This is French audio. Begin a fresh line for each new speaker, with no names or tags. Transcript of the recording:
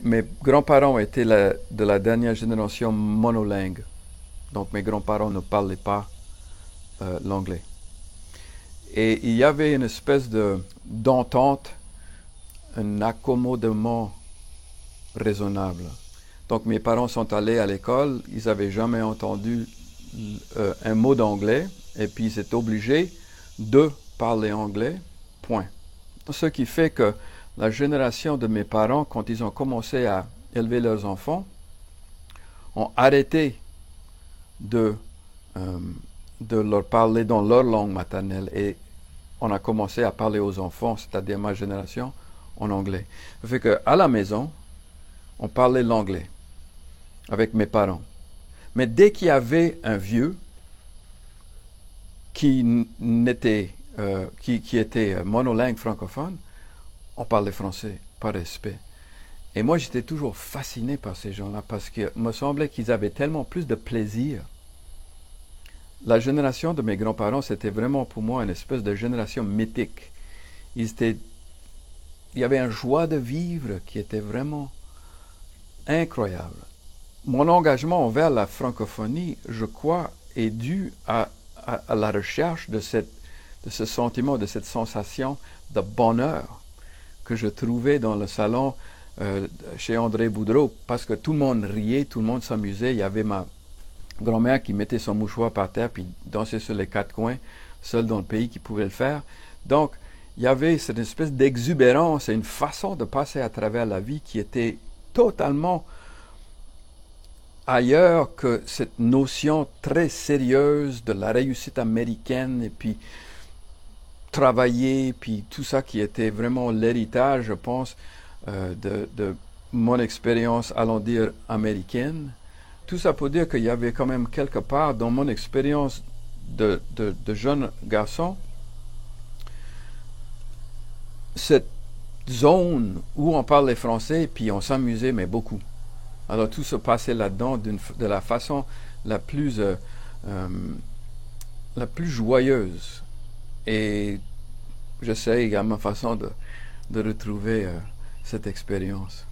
mes grands-parents étaient de la dernière génération monolingue. Donc mes grands-parents ne parlaient pas l'anglais. Et il y avait une espèce d'entente, un accommodement raisonnable. Donc mes parents sont allés à l'école, ils n'avaient jamais entendu un mot d'anglais, et puis ils étaient obligés de parler anglais, point. Ce qui fait que la génération de mes parents, quand ils ont commencé à élever leurs enfants, ont arrêté de, euh, de leur parler dans leur langue maternelle et on a commencé à parler aux enfants, c'est-à-dire ma génération, en anglais. Ça fait qu'à la maison, on parlait l'anglais avec mes parents. Mais dès qu'il y avait un vieux qui était monolingue francophone, on parlait français par respect. Et moi, j'étais toujours fasciné par ces gens-là parce qu'il me semblait qu'ils avaient tellement plus de plaisir. La génération de mes grands-parents, c'était vraiment pour moi une espèce de génération mythique. Il y avait une joie de vivre qui était vraiment incroyable. Mon engagement envers la francophonie, je crois, est dû à la recherche de ce sentiment, de cette sensation de bonheur que je trouvais dans le salon chez André Boudreau, parce que tout le monde riait, tout le monde s'amusait. Il y avait ma grand-mère qui mettait son mouchoir par terre puis dansait sur les quatre coins, seule dans le pays qui pouvait le faire. Donc, il y avait cette espèce d'exubérance et une façon de passer à travers la vie qui était totalement ailleurs que cette notion très sérieuse de la réussite américaine et puis travailler, puis tout ça qui était vraiment l'héritage, je pense, de mon expérience, allons dire, américaine. Tout ça pour dire qu'il y avait quand même quelque part dans mon expérience de jeune garçon, cette zone où on parlait français, puis on s'amusait, mais beaucoup. Alors tout se passait là-dedans de la façon la plus joyeuse. Et j'essaie à ma façon de retrouver cette expérience.